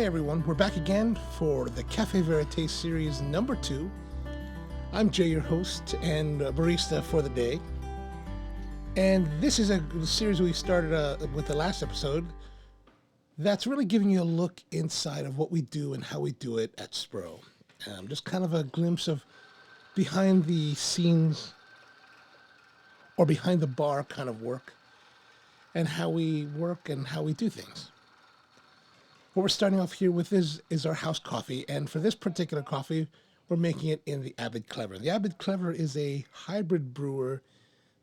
everyone, we're back again for the Cafe Verite series number 2. I'm Jay, your host and barista for the day. And this is a series we started with the last episode that's really giving you a look inside of what we do and how we do it at Spro. Just kind of a glimpse of behind the scenes or behind the bar kind of work and how we work and how we do things. What we're starting off here with is our house coffee, and for this particular coffee, we're making it in the Abid Clever. The Abid Clever is a hybrid brewer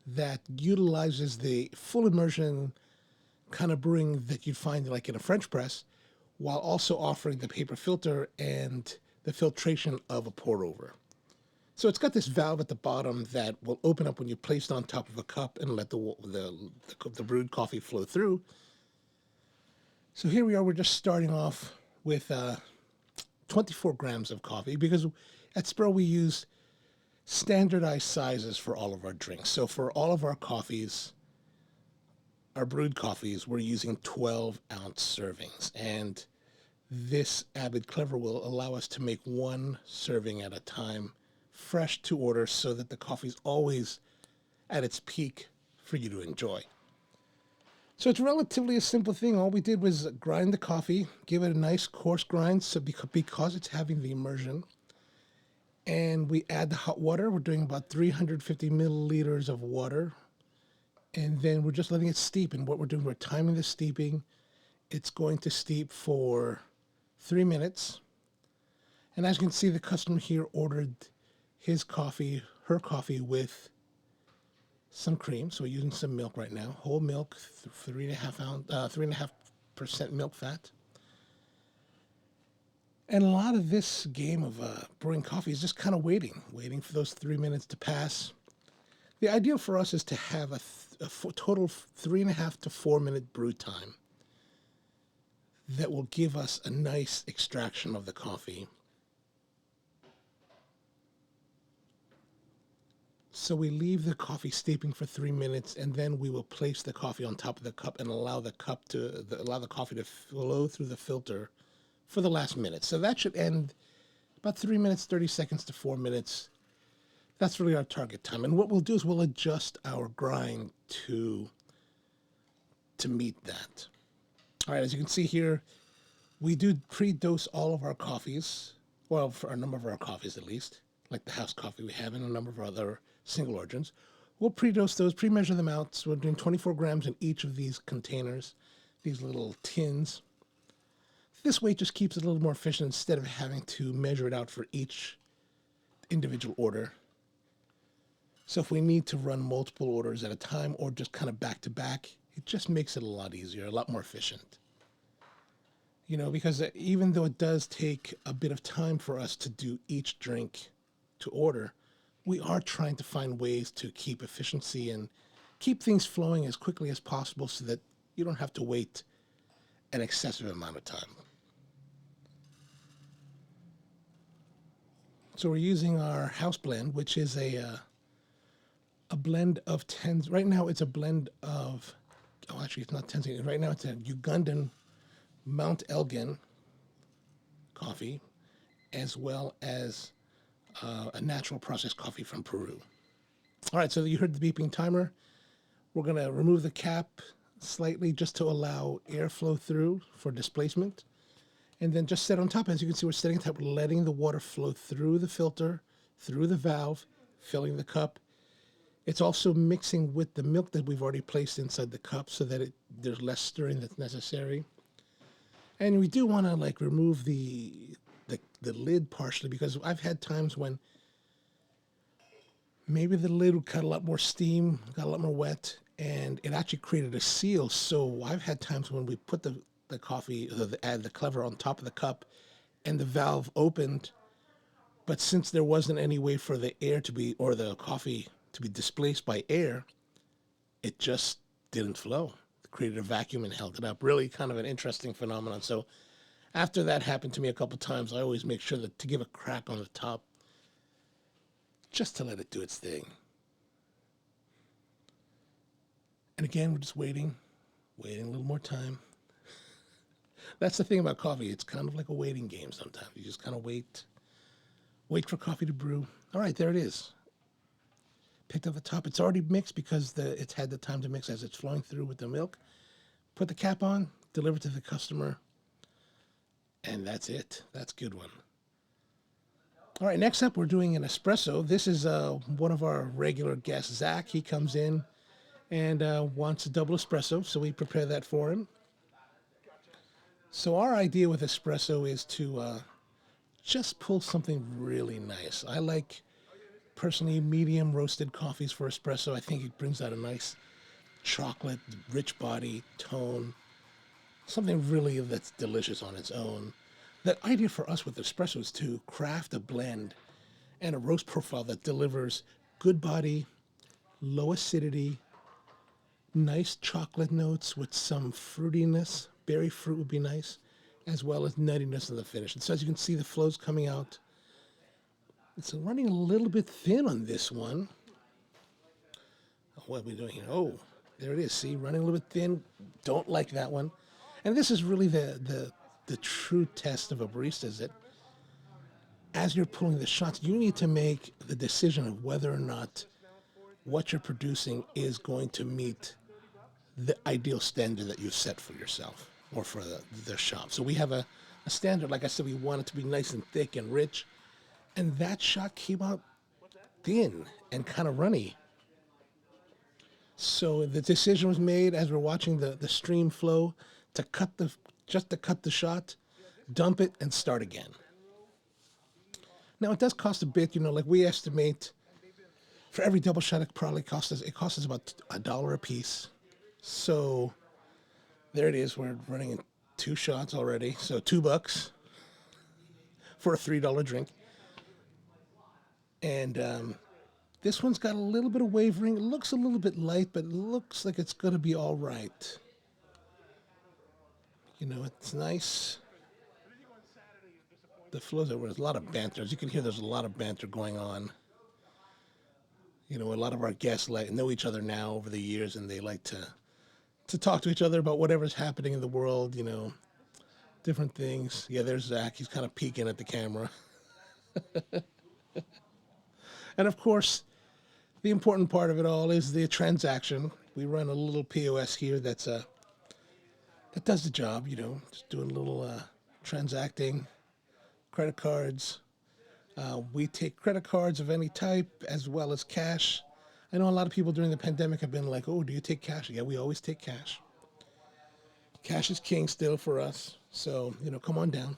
that utilizes the full immersion kind of brewing that you'd find like in a French press, while also offering the paper filter and the filtration of a pour over. So it's got this valve at the bottom that will open up when you place it on top of a cup and let the brewed coffee flow through. So here we are, we're just starting off with 24 grams of coffee, because at Spro we use standardized sizes for all of our drinks. So for all of our coffees, our brewed coffees, we're using 12-ounce servings. And this Abid Clever will allow us to make one serving at a time, fresh to order, so that the coffee's always at its peak for you to enjoy. So it's relatively a simple thing. All we did was grind the coffee, give it a nice coarse grind, so because it's having the immersion. And we add the hot water. We're doing about 350 milliliters of water. And then we're just letting it steep. And what we're doing, we're timing the steeping. It's going to steep for 3 minutes. And as you can see, the customer here ordered his coffee, her coffee, with some cream. So we're using some milk right now. Whole milk, 3.5% milk fat. And a lot of this game of brewing coffee is just kind of waiting for those 3 minutes to pass. The ideal for us is to have a total 3.5 to 4 minute brew time that will give us a nice extraction of the coffee. So we leave the coffee steeping for 3 minutes, and then we will place the coffee on top of the cup and allow the coffee to flow through the filter for the last minute. So that should end about 3 minutes, 30 seconds to 4 minutes. That's really our target time. And what we'll do is we'll adjust our grind to meet that. All right, as you can see here, we do pre-dose all of our coffees, well, for a number of our coffees at least, like the house coffee we have and a number of other single origins. We'll pre-dose those, pre-measure them out. So we're doing 24 grams in each of these containers, these little tins. This way it just keeps it a little more efficient instead of having to measure it out for each individual order. So if we need to run multiple orders at a time or just kind of back to back, it just makes it a lot easier, a lot more efficient. You know, because even though it does take a bit of time for us to do each drink to order, we are trying to find ways to keep efficiency and keep things flowing as quickly as possible so that you don't have to wait an excessive amount of time. So we're using our house blend, which is a blend of 10s. Right now it's a blend of, actually it's not 10s. Right now it's a Ugandan Mount Elgin coffee, as well as a natural processed coffee from Peru. All right, so you heard the beeping timer. We're going to remove the cap slightly just to allow airflow through for displacement. And then just set on top. As you can see, we're setting on top, letting the water flow through the filter, through the valve, filling the cup. It's also mixing with the milk that we've already placed inside the cup so that there's less stirring that's necessary. And we do want to remove the lid partially, because I've had times when maybe the lid got a lot more steam, got a lot more wet, and it actually created a seal. So I've had times when we put the coffee, the Clever on top of the cup, and the valve opened, but since there wasn't any way for the air to be, or the coffee to be displaced by air, it just didn't flow. It created a vacuum and held it up. Really kind of an interesting phenomenon. So after that happened to me a couple times, I always make sure to give a crack on the top just to let it do its thing. And again, we're just waiting a little more time. That's the thing about coffee. It's kind of like a waiting game sometimes. You just kind of wait for coffee to brew. All right, there it is. Picked up the top. It's already mixed because it's had the time to mix as it's flowing through with the milk. Put the cap on, deliver to the customer, and that's it. That's a good one. All right, next up, we're doing an espresso. This is one of our regular guests, Zach. He comes in and wants a double espresso, so we prepare that for him. So our idea with espresso is to just pull something really nice. I like, personally, medium roasted coffees for espresso. I think it brings out a nice chocolate, rich body, tone, something really that's delicious on its own. The idea for us with espresso is to craft a blend and a roast profile that delivers good body, low acidity, nice chocolate notes with some fruitiness. Berry fruit would be nice, as well as nuttiness in the finish. And so as you can see, the flow's coming out. It's running a little bit thin on this one. What are we doing here? Oh, there it is. See, running a little bit thin. Don't like that one. And this is really the true test of a barista, is that as you're pulling the shots, you need to make the decision of whether or not what you're producing is going to meet the ideal standard that you've set for yourself or for the shop. So we have a standard. Like I said, we want it to be nice and thick and rich. And that shot came out thin and kind of runny. So the decision was made as we're watching the stream flow to cut the shot, dump it, and start again. Now it does cost a bit, like we estimate for every double shot it costs us about $1 a piece. So there it is. We're running in 2 shots already. So $2 for a $3 drink. And this one's got a little bit of wavering. It looks a little bit light, but it looks like it's going to be all right. It's nice. The flows over. There's a lot of banter. As you can hear, there's a lot of banter going on. A lot of our guests know each other now over the years, and they like to talk to each other about whatever's happening in the world, different things. Yeah, there's Zach. He's kind of peeking at the camera. And of course, the important part of it all is the transaction. We run a little POS here that does the job, just doing a little transacting, credit cards. We take credit cards of any type as well as cash. I know a lot of people during the pandemic have been like, oh, do you take cash? Yeah, we always take cash. Cash is king still for us. So, come on down.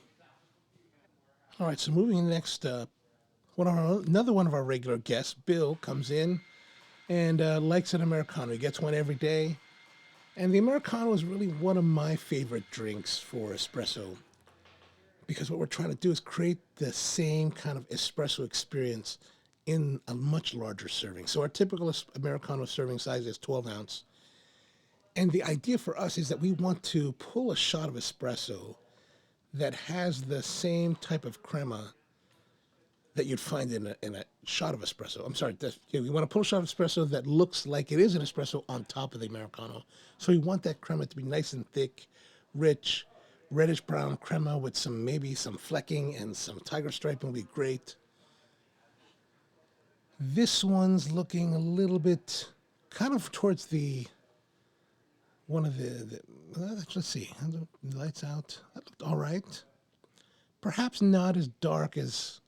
All right, so moving next, another one of our regular guests, Bill, comes in and likes an Americano. He gets one every day. And the Americano is really one of my favorite drinks for espresso, because what we're trying to do is create the same kind of espresso experience in a much larger serving. So our typical Americano serving size is 12 ounce. And the idea for us is that we want to pull a shot of espresso that has the same type of crema that you'd find in a shot of espresso. I'm sorry, we want to pull a shot of espresso that looks like it is an espresso on top of the Americano. So we want that crema to be nice and thick, rich, reddish brown crema with maybe some flecking and some tiger striping will be great. This one's looking a little bit kind of towards let's see, the lights out. That looked all right. Perhaps not as dark as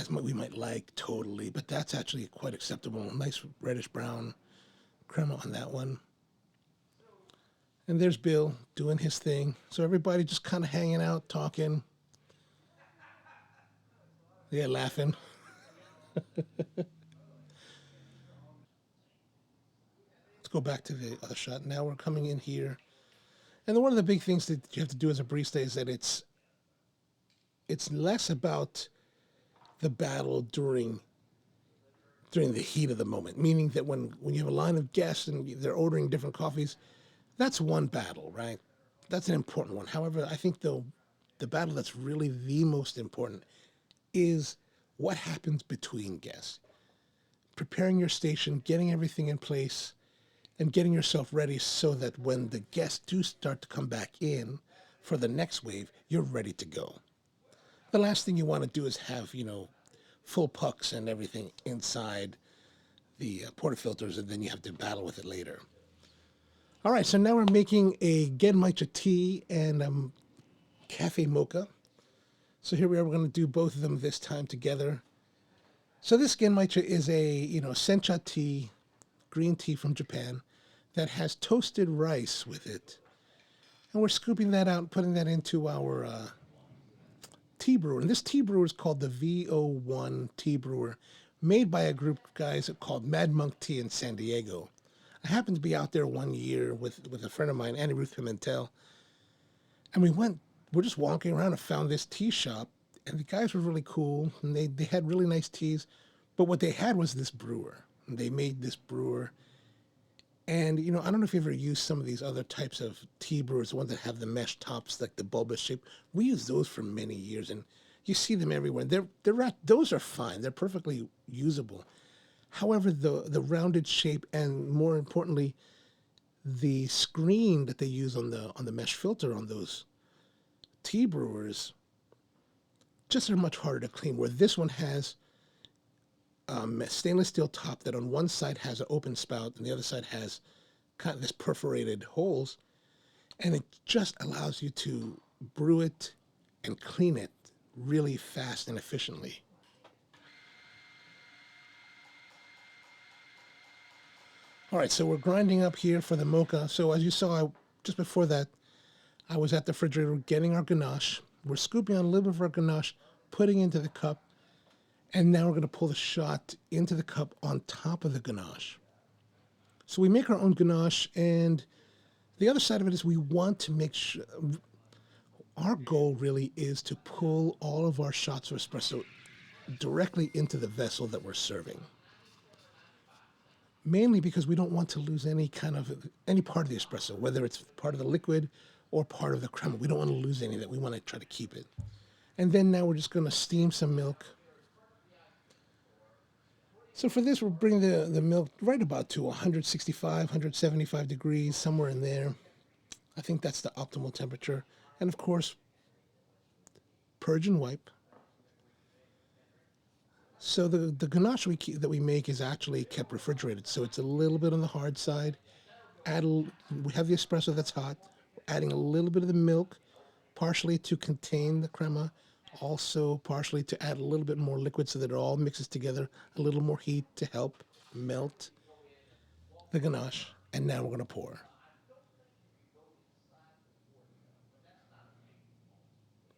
we might like totally, but that's actually quite acceptable. Nice reddish brown crema on that one. And there's Bill doing his thing. So everybody just kind of hanging out, talking. Yeah, laughing. Let's go back to the other shot. Now we're coming in here. And one of the big things that you have to do as a barista is that it's less about the battle during the heat of the moment, meaning that when you have a line of guests and they're ordering different coffees, that's one battle, right? That's an important one. However, I think the battle that's really the most important is what happens between guests. Preparing your station, getting everything in place, and getting yourself ready so that when the guests do start to come back in, for the next wave, you're ready to go. The last thing you want to do is have, full pucks and everything inside the portafilters, and then you have to battle with it later. All right, so now we're making a Genmaicha tea and cafe mocha. So here we are, we're going to do both of them this time together. So this Genmaicha is a, sencha tea, green tea from Japan, that has toasted rice with it. And we're scooping that out and putting that into our tea brewer. And this tea brewer is called the VO1 tea brewer, made by a group of guys called Mad Monk Tea in San Diego. I happened to be out there one year with a friend of mine, Annie Ruth Pimentel, and we're just walking around and found this tea shop, and the guys were really cool, and they had really nice teas, but what they had was this brewer. And they made this brewer, and, I don't know if you ever used some of these other types of tea brewers, the ones that have the mesh tops, like the bulbous shape. We used those for many years, and you see them everywhere. Those are fine. They're perfectly usable. However, the rounded shape, and more importantly, the screen that they use on the mesh filter on those tea brewers just are much harder to clean. Where this one has a stainless steel top that on one side has an open spout and the other side has kind of this perforated holes, and it just allows you to brew it and clean it really fast and efficiently. All right, so we're grinding up here for the mocha. So as you saw, just before that, I was at the refrigerator getting our ganache. We're scooping on a little bit of our ganache, putting into the cup, and now we're going to pull the shot into the cup on top of the ganache. So we make our own ganache, and the other side of it is we want to make sure, our goal really is to pull all of our shots of espresso directly into the vessel that we're serving. Mainly because we don't want to lose any part of the espresso, whether it's part of the liquid or part of the crema. We don't want to lose any of that. We want to try to keep it. And then now we're just going to steam some milk. So for this, we'll bring the milk right about to 165, 175 degrees, somewhere in there. I think that's the optimal temperature. And of course, purge and wipe. So the ganache that we make is actually kept refrigerated, so it's a little bit on the hard side. We have the espresso that's hot, adding a little bit of the milk, partially to contain the crema, also partially to add a little bit more liquid so that it all mixes together, a little more heat to help melt the ganache, and now we're going to pour.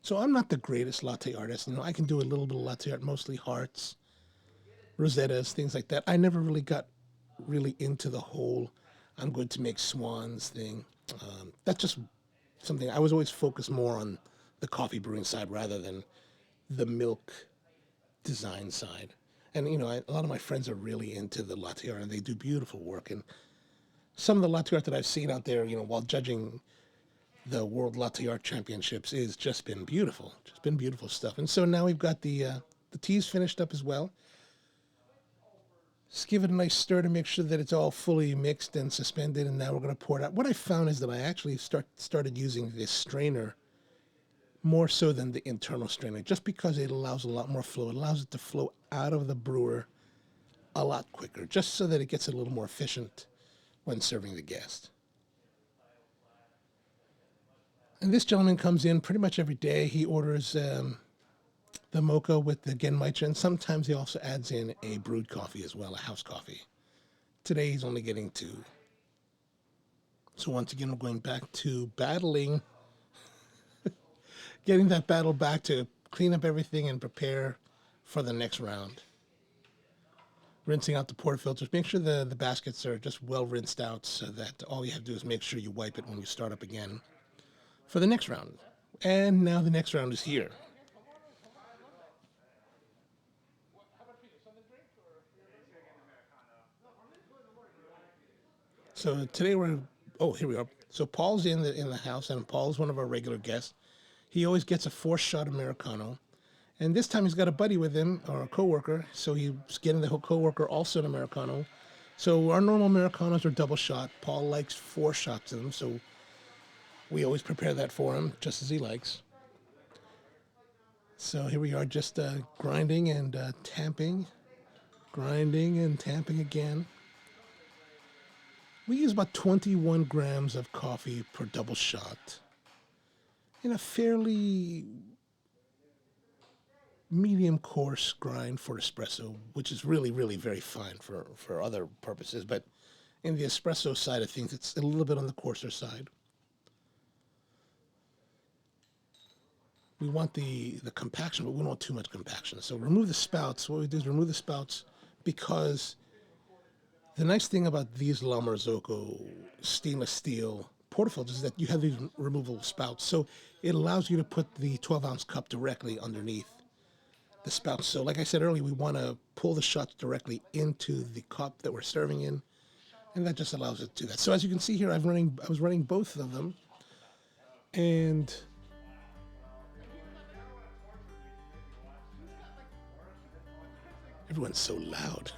So I'm not the greatest latte artist. I can do a little bit of latte art, mostly hearts, rosettas, things like that. I never really got into the whole I'm going to make swans thing. That's just something I was always focused more on the coffee brewing side rather than the milk design side. And, a lot of my friends are really into the latte art, and they do beautiful work. And some of the latte art that I've seen out there, while judging the World Latte Art Championships, is just been beautiful. Just been beautiful stuff. And so now we've got the teas finished up as well. Just give it a nice stir to make sure that it's all fully mixed and suspended, and now we're going to pour it out. What I found is that I actually started using this strainer more so than the internal strainer, just because it allows a lot more flow. It allows it to flow out of the brewer a lot quicker, just so that it gets a little more efficient when serving the guest. And this gentleman comes in pretty much every day. He orders the mocha with the Genmaicha, and sometimes he also adds in a brewed coffee as well, a house coffee. Today he's only getting 2. So once again, we're going back to battling, getting that battle back to clean up everything and prepare for the next round. Rinsing out the portafilters. Make sure the baskets are just well rinsed out so that all you have to do is make sure you wipe it when you start up again for the next round. And now the next round is here. So today here we are. So Paul's in the house, and Paul's one of our regular guests. He always gets a 4-shot Americano. And this time he's got a buddy with him, or a coworker, so he's getting the coworker also an Americano. So our normal Americanos are double shot. Paul likes 4 shots of them, so We always prepare that for him, just as he likes. So here we are, just grinding and tamping. Grinding and tamping again. We use about 21 grams of coffee per double shot in a fairly medium coarse grind for espresso, which is really, really very fine for other purposes. But in the espresso side of things, it's a little bit on the coarser side. We want the compaction, but we don't want too much compaction. So remove the spouts. What we do is remove the spouts because the nice thing about these La Marzocco stainless steel portafilters is that you have these removable spouts. So it allows you to put the 12-ounce cup directly underneath the spouts. So like I said earlier, we want to pull the shots directly into the cup that we're serving in, and that just allows it to do that. So as you can see here, I was running both of them, and everyone's so loud.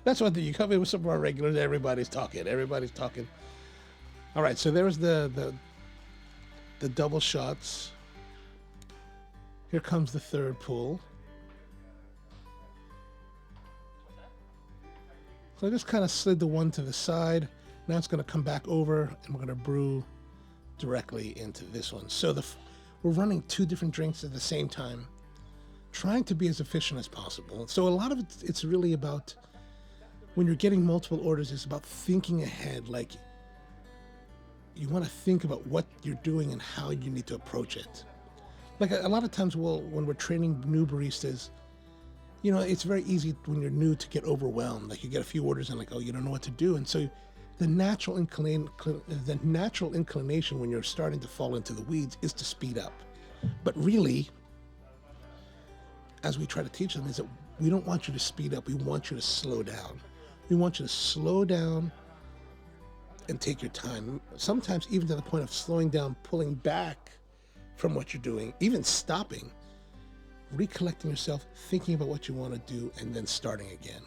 That's one thing. You come in with some of our regulars, everybody's talking. Everybody's talking. All right, so there's the double shots. Here comes the third pull. So I just kind of slid the one to the side. Now it's going to come back over, and we're going to brew directly into this one. So we're running two different drinks at the same time, trying to be as efficient as possible. So a lot of it's really about, when you're getting multiple orders, it's about thinking ahead. Like, you want to think about what you're doing and how you need to approach it. Like a lot of times, when we're training new baristas, you know, it's very easy when you're new to get overwhelmed. Like, you get a few orders and like, oh, you don't know what to do. And so the natural inclination when you're starting to fall into the weeds is to speed up. But really, as we try to teach them, is that we don't want you to speed up. We want you to slow down. We want you to slow down and take your time. Sometimes even to the point of slowing down, pulling back from what you're doing, even stopping, recollecting yourself, thinking about what you want to do, and then starting again.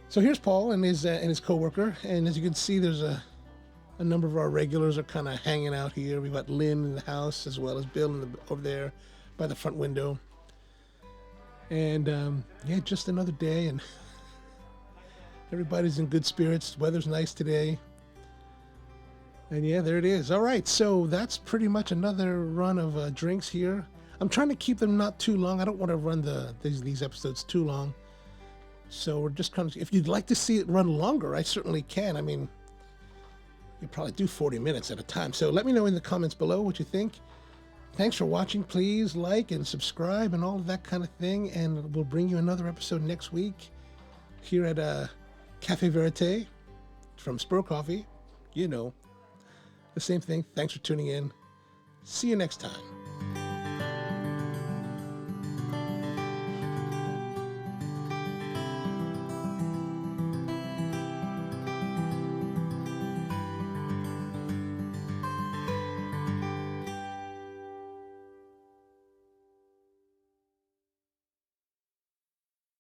So here's Paul and his coworker, and as you can see, there's a number of our regulars are kind of hanging out here. We've got Lynn in the house, as well as Bill over there by the front window. And yeah, just another day, and everybody's in good spirits. Weather's nice today. And yeah, there it is. All right, so that's pretty much another run of drinks here. I'm trying to keep them not too long. I don't want to run these episodes too long. So we're just kind of, if you'd like to see it run longer, I certainly can. I mean, you probably do 40 minutes at a time. So let me know in the comments below what you think. Thanks for watching. Please like and subscribe and all of that kind of thing. And we'll bring you another episode next week here at Cafe Verite from Spro Coffee. You know, the same thing. Thanks for tuning in. See you next time.